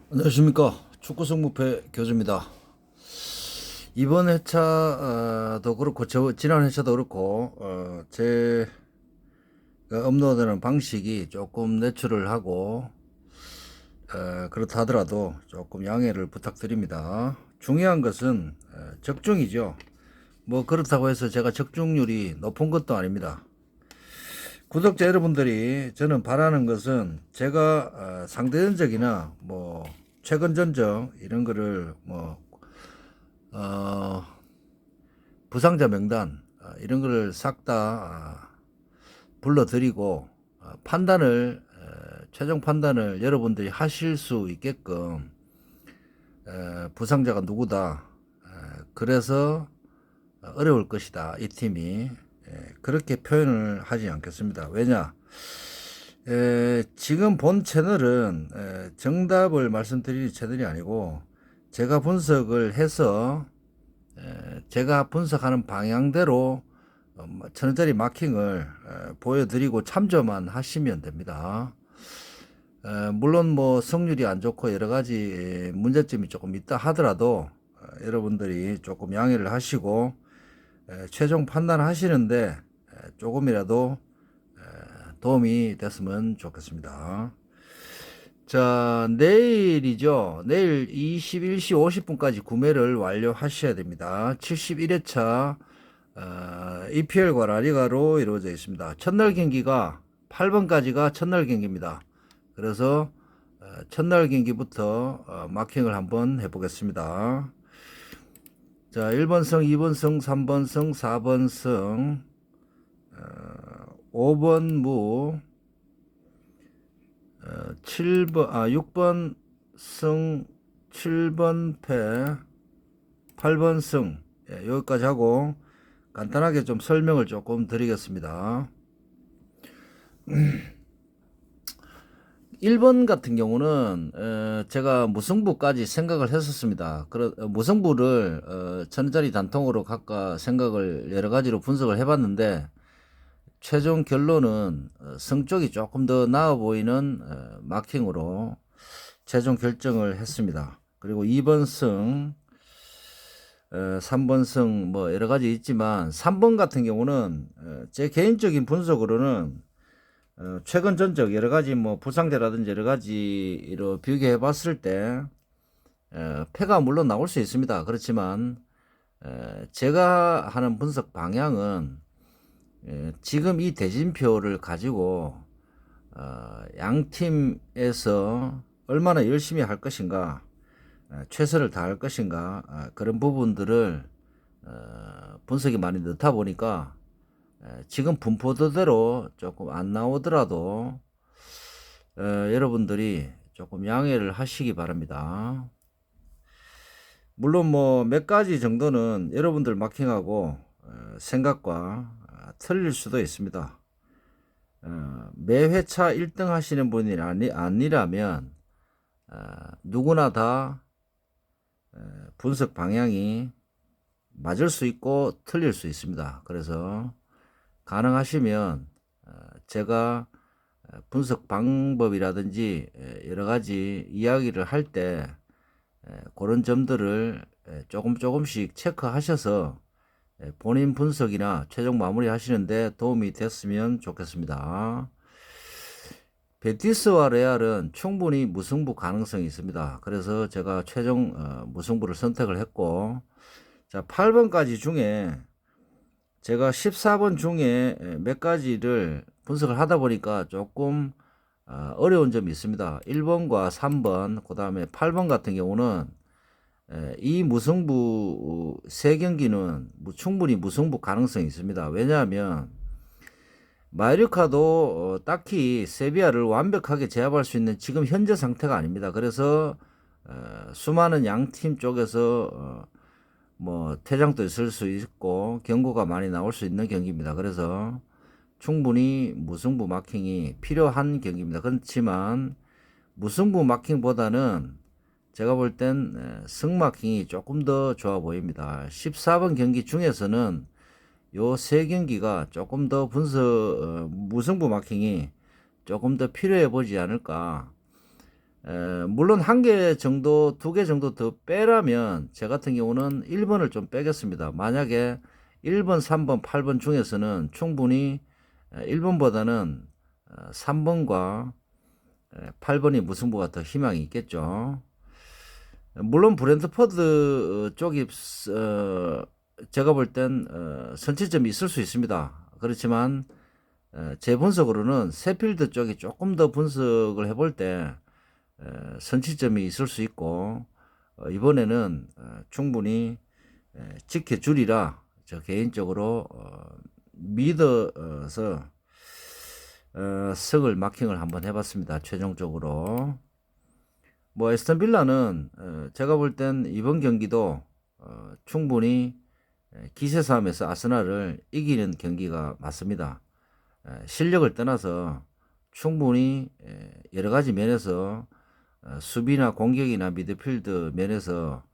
안녕하십니까. 축구승무패 교주입니다. 이번 회차도 그렇고 지난 회차도 그렇고 제가 업로드하는 방식이 조금 내추럴 하고 그렇다 하더라도 조금 양해를 부탁드립니다. 중요한 것은 적중이죠. 뭐 그렇다고 해서 제가 적중률이 높은 것도 아닙니다. 구독자 여러분들이 저는 바라는 것은 제가 상대전적이나 뭐 최근 전적 이런 거를 뭐 부상자 명단 이런 거를 싹 다 불러드리고 판단을 최종 판단을 여러분들이 하실 수 있게끔 부상자가 누구다, 그래서 어려울 것이다 이 팀이, 그렇게 표현을 하지 않겠습니다. 왜냐, 지금 본 채널은 정답을 말씀드릴 채널이 아니고 제가 분석을 해서 제가 분석하는 방향대로 1,000원짜리 마킹을 보여드리고 참조만 하시면 됩니다. 물론 뭐 성률이 안 좋고 여러 가지 문제점이 조금 있다 하더라도 여러분들이 조금 양해를 하시고 최종 판단하시는데 조금이라도 도움이 됐으면 좋겠습니다. 자, 내일이죠. 내일 21시 50분까지 구매를 완료하셔야 됩니다. 71회차 EPL과 라리가로 이루어져 있습니다. 첫날 경기가 8번까지가 첫날 경기입니다. 그래서 첫날 경기부터 마킹을 한번 해보겠습니다. 자, 1번승, 2번승, 3번승, 4번승, 5번 무, 6번 승, 7번 패, 8번 승, 여기까지 하고 간단하게 좀 설명을 조금 드리겠습니다. 1번 같은 경우는 제가 무승부까지 생각을 했었습니다. 무승부를 1,000원짜리 단통으로 각각 생각을 여러 가지로 분석을 해봤는데 최종 결론은 승 쪽이 조금 더 나아 보이는 마킹으로 최종 결정을 했습니다. 그리고 2번 승, 3번 승 뭐 여러 가지 있지만 3번 같은 경우는 제 개인적인 분석으로는 최근 전적 여러 가지 뭐 부상자라든지 여러 가지로 비교해 봤을 때 패가 물론 나올 수 있습니다. 그렇지만 제가 하는 분석 방향은 지금 이 대진표를 가지고 양 팀에서 얼마나 열심히 할 것인가, 최선을 다할 것인가, 그런 부분들을 분석이 많이 넣다 보니까 지금 분포도대로 조금 안 나오더라도 여러분들이 조금 양해를 하시기 바랍니다. 물론 뭐 몇 가지 정도는 여러분들 마킹하고 생각과 틀릴 수도 있습니다. 매 회차 1등 하시는 분이 아니라면 누구나 다 분석 방향이 맞을 수 있고 틀릴 수 있습니다. 그래서 가능하시면 제가 분석 방법이라든지 여러 가지 이야기를 할 때 그런 점들을 조금씩 체크하셔서 본인 분석이나 최종 마무리 하시는데 도움이 됐으면 좋겠습니다. 베티스와 레알은 충분히 무승부 가능성이 있습니다. 그래서 제가 최종 무승부를 선택을 했고, 자, 8번까지 중에 제가 14번 중에 몇 가지를 분석을 하다 보니까 조금 어려운 점이 있습니다. 1번과 3번, 그 다음에 8번 같은 경우는 이 무승부 세 경기는 충분히 무승부 가능성이 있습니다. 왜냐하면 마요르카도 딱히 세비야를 완벽하게 제압할 수 있는 지금 현재 상태가 아닙니다. 그래서 수많은 양팀 쪽에서 뭐 퇴장도 있을 수 있고 경고가 많이 나올 수 있는 경기입니다. 그래서 충분히 무승부 마킹이 필요한 경기입니다. 그렇지만 무승부 마킹보다는 제가 볼 땐 승마킹이 조금 더 좋아 보입니다. 14번 경기 중에서는 요 세 경기가 조금 더 무승부 마킹이 조금 더 필요해 보지 않을까. 물론 한 개 정도, 두 개 정도 더 빼라면 제 같은 경우는 1번을 좀 빼겠습니다. 만약에 1번, 3번, 8번 중에서는 충분히 1번보다는 3번과 8번이 무승부가 더 희망이 있겠죠. 물론 브랜드포드 쪽이 제가 볼 땐 선취점이 있을 수 있습니다. 그렇지만 제 분석으로는 세필드 쪽이 조금 더 분석을 해볼 때 선취점이 있을 수 있고 이번에는 충분히 지켜주리라 저 개인적으로 믿어서 석을 마킹을 한번 해봤습니다. 최종적으로 뭐 에스턴 빌라는 제가 볼 땐 이번 경기도 충분히 기세 싸움에서 아스날을 이기는 경기가 맞습니다. 실력을 떠나서 충분히 여러 가지 면에서 수비나 공격이나 미드필드 면에서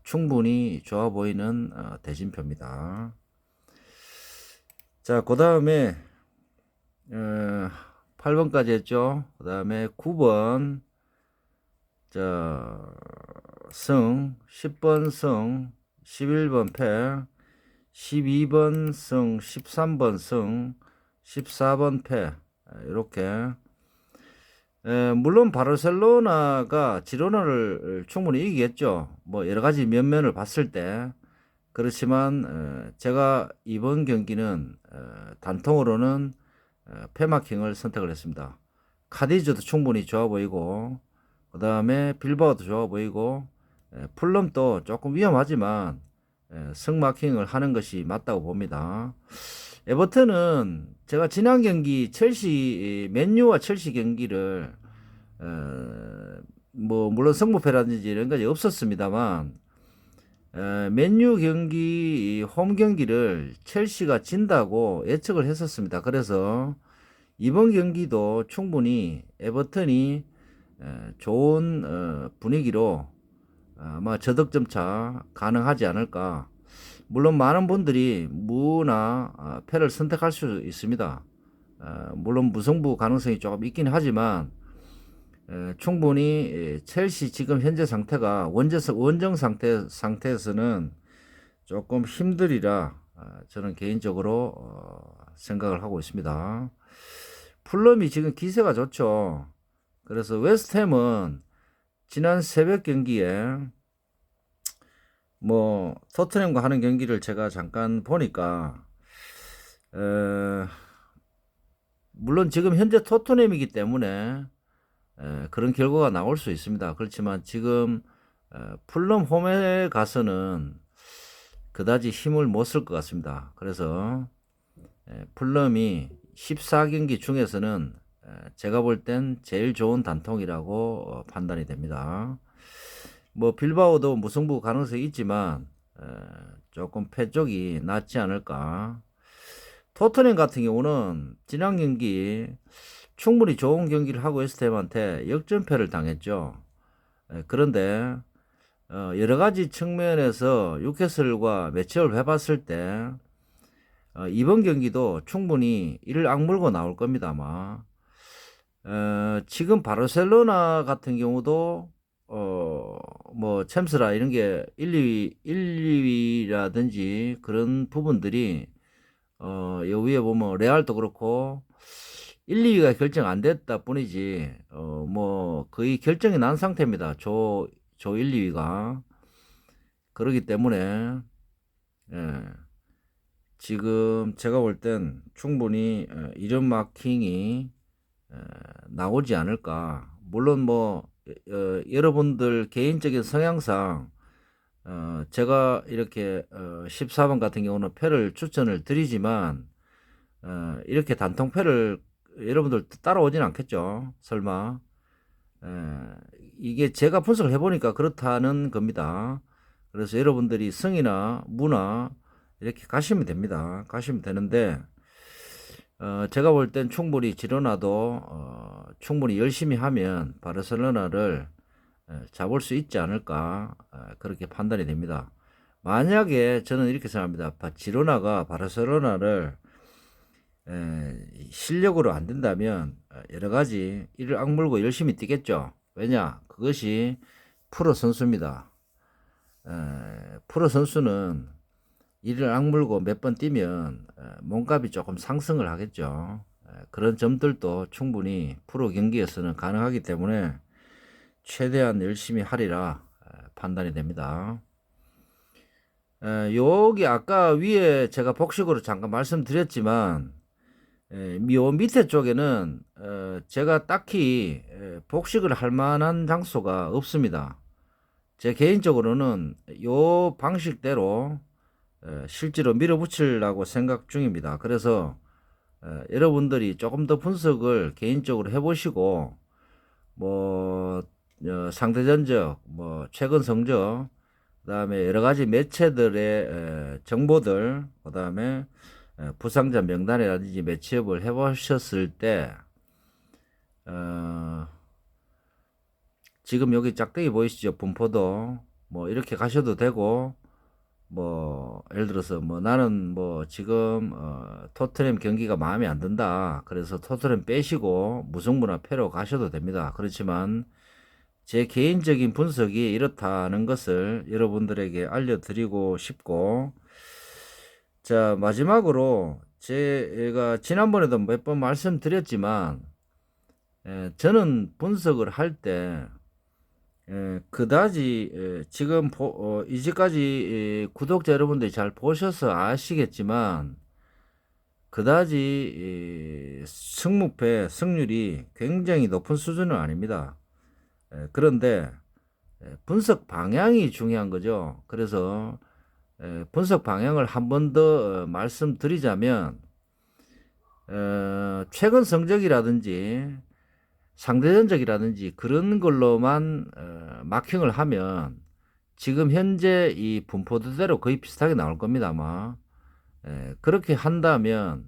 충분히 좋아 보이는 대진표입니다. 자, 그 다음에 8번까지 했죠. 그 다음에 9번 자, 승, 10번 승, 11번 패, 12번 승, 13번 승, 14번 패, 이렇게. 물론 바르셀로나가 지로나를 충분히 이기겠죠. 뭐 여러 가지 면면을 봤을 때. 그렇지만 제가 이번 경기는 단통으로는 패마킹을 선택을 했습니다. 카디즈도 충분히 좋아 보이고 그 다음에 빌바오도 좋아 보이고 풀럼도 조금 위험하지만 승마킹을 하는 것이 맞다고 봅니다. 에버튼은 제가 지난 경기 첼시 맨유와 첼시 경기를 뭐 물론 승부패라든지 이런 것이 없었습니다만 맨유 경기 홈 경기를 첼시가 진다고 예측을 했었습니다. 그래서 이번 경기도 충분히 에버튼이 좋은 분위기로 아마 저득점 차 가능하지 않을까. 물론 많은 분들이 무나 패를 선택할 수 있습니다. 물론 무승부 가능성이 조금 있긴 하지만 충분히 첼시 지금 현재 상태가 원정 상태에서는 조금 힘들이라 저는 개인적으로 생각을 하고 있습니다. 풀럼이 지금 기세가 좋죠. 그래서 웨스트햄은 지난 새벽 경기에 뭐 토트넘과 하는 경기를 제가 잠깐 보니까 물론 지금 현재 토트넘이기 때문에 그런 결과가 나올 수 있습니다. 그렇지만 지금 풀럼 홈에 가서는 그다지 힘을 못 쓸 것 같습니다. 그래서 풀럼이 14경기 중에서는 제가 볼 땐 제일 좋은 단통이라고 판단이 됩니다. 뭐 빌바오도 무승부 가능성이 있지만 조금 패 쪽이 낫지 않을까. 토트넘 같은 경우는 지난 경기 충분히 좋은 경기를 하고 웨스트햄한테 역전패를 당했죠. 그런데 여러 가지 측면에서 뉴캐슬과 매치업을 해봤을 때 이번 경기도 충분히 이를 악물고 나올 겁니다 아마. 지금 바르셀로나 같은 경우도 뭐 챔스라 이런 게 1, 2위라든지 그런 부분들이 여 위에 보면 레알도 그렇고 1, 2위가 결정 안 됐다 뿐이지 뭐 거의 결정이 난 상태입니다. 조 1, 2위가. 그러기 때문에 지금 제가 볼 땐 충분히 이런 마킹이 나오지 않을까. 물론 뭐 여러분들 개인적인 성향상 제가 이렇게 14번 같은 경우는 패를 추천을 드리지만 이렇게 단통패를 여러분들 따라오진 않겠죠. 설마. 이게 제가 분석을 해보니까 그렇다는 겁니다. 그래서 여러분들이 승이나 무나 이렇게 가시면 됩니다. 가시면 되는데 제가 볼 땐 충분히 지로나도 충분히 열심히 하면 바르셀로나를 잡을 수 있지 않을까 그렇게 판단이 됩니다. 만약에 저는 이렇게 생각합니다. 지로나가 바르셀로나를 실력으로 안 된다면 여러 가지 이를 악물고 열심히 뛰겠죠. 왜냐? 그것이 프로 선수입니다. 프로 선수는 이를 악물고 몇 번 뛰면 몸값이 조금 상승을 하겠죠. 그런 점들도 충분히 프로 경기에서는 가능하기 때문에 최대한 열심히 하리라 판단이 됩니다. 여기 아까 위에 제가 복식으로 잠깐 말씀드렸지만 요 밑에 쪽에는 제가 딱히 복식을 할 만한 장소가 없습니다. 제 개인적으로는 요 방식대로 실제로 밀어붙이려고 생각 중입니다. 그래서 여러분들이 조금 더 분석을 개인적으로 해보시고 뭐 상대 전적, 뭐 최근 성적, 그다음에 여러 가지 매체들의 정보들, 그다음에 부상자 명단이라든지 매치업을 해보셨을 때 지금 여기 짝대기 보이시죠? 분포도 뭐 이렇게 가셔도 되고, 뭐 예를 들어서 뭐 나는 뭐 지금 토트넘 경기가 마음에 안 든다, 그래서 토트넘 빼시고 무승부나 패로 가셔도 됩니다. 그렇지만 제 개인적인 분석이 이렇다는 것을 여러분들에게 알려드리고 싶고, 자 마지막으로 제가 지난번에도 몇 번 말씀드렸지만 저는 분석을 할때 그다지 지금 이제까지 구독자 여러분들이 잘 보셔서 아시겠지만 그다지 승무패 승률이 굉장히 높은 수준은 아닙니다. 그런데 분석 방향이 중요한 거죠. 그래서 분석 방향을 한 번 더 말씀드리자면 최근 성적이라든지 상대 전적이라든지 그런 걸로만 마킹을 하면 지금 현재 이 분포대로 거의 비슷하게 나올 겁니다, 아마. 그렇게 한다면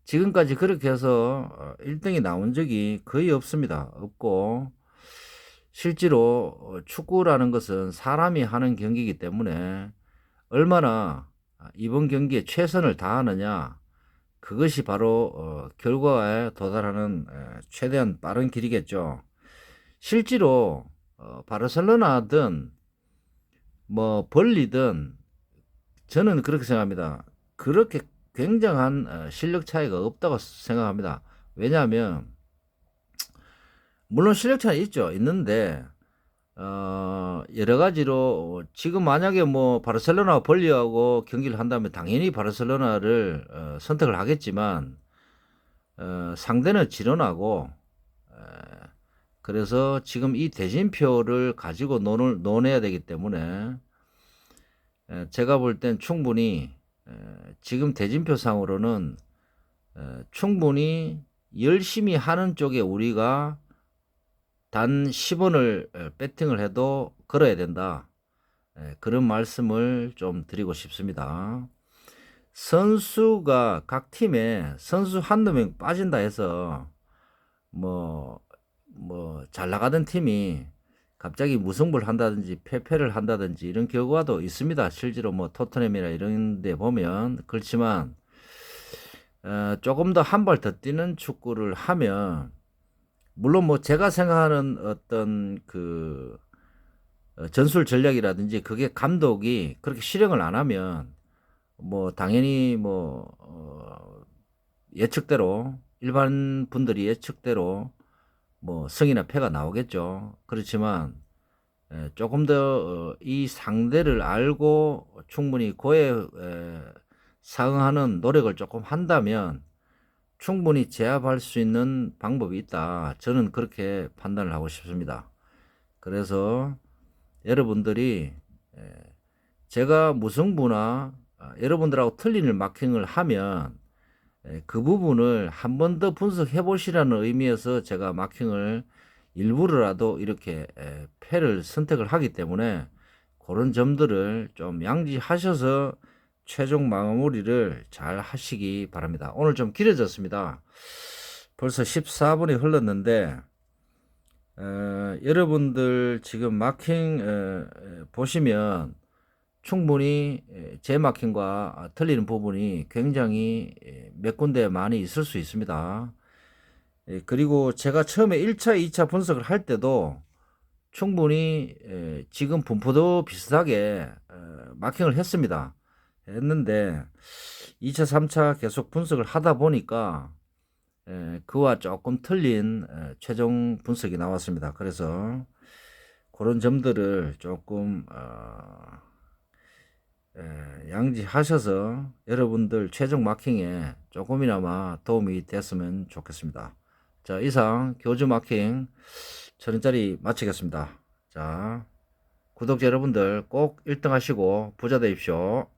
지금까지 그렇게 해서 1등이 나온 적이 거의 없습니다. 없고, 실제로 축구라는 것은 사람이 하는 경기이기 때문에 얼마나 이번 경기에 최선을 다하느냐, 그것이 바로 결과에 도달하는 최대한 빠른 길이겠죠. 실제로 바르셀로나든 뭐 벌리든 저는 그렇게 생각합니다. 그렇게 굉장한 실력 차이가 없다고 생각합니다. 왜냐하면 물론 실력 차이 있죠. 있는데 여러 가지로 지금 만약에 뭐 바르셀로나와 벌리하고 경기를 한다면 당연히 바르셀로나를 선택을 하겠지만 상대는 지런하고 그래서 지금 이 대진표를 가지고 논해야 되기 때문에 제가 볼 땐 충분히 지금 대진표상으로는 충분히 열심히 하는 쪽에 우리가 단 10원을 배팅을 해도 걸어야 된다. 그런 말씀을 좀 드리고 싶습니다. 선수가 각 팀에 선수 한두 명 빠진다 해서 뭐 잘 나가던 팀이 갑자기 무승부를 한다든지 패배를 한다든지 이런 결과도 있습니다. 실제로 뭐 토트넘이나 이런 데 보면. 그렇지만 조금 더 한 발 더 뛰는 축구를 하면 물론 뭐 제가 생각하는 어떤 그 전술 전략이라든지 그게 감독이 그렇게 실행을 안 하면 뭐 당연히 뭐 예측대로 일반 분들이 예측대로 뭐 승이나 패가 나오겠죠. 그렇지만 조금 더 이 상대를 알고 충분히 그에 상응하는 노력을 조금 한다면 충분히 제압할 수 있는 방법이 있다. 저는 그렇게 판단을 하고 싶습니다. 그래서 여러분들이 제가 무승부나 여러분들하고 틀리는 마킹을 하면 그 부분을 한 번 더 분석해 보시라는 의미에서 제가 마킹을 일부러라도 이렇게 패를 선택을 하기 때문에 그런 점들을 좀 양지하셔서 최종 마무리를 잘 하시기 바랍니다. 오늘 좀 길어졌습니다. 벌써 14분이 흘렀는데 여러분들 지금 마킹 보시면 충분히 제 마킹과 틀리는 부분이 굉장히 몇 군데 많이 있을 수 있습니다. 그리고 제가 처음에 1차, 2차 분석을 할 때도 충분히 지금 분포도 비슷하게 마킹을 했습니다. 했는데 2차, 3차 계속 분석을 하다 보니까 그와 조금 틀린 최종 분석이 나왔습니다. 그래서 그런 점들을 조금 양지하셔서 여러분들 최종 마킹에 조금이나마 도움이 됐으면 좋겠습니다. 자, 이상 교주 마킹 1000원짜리 마치겠습니다. 자, 구독자 여러분들 꼭 1등 하시고 부자 되십시오.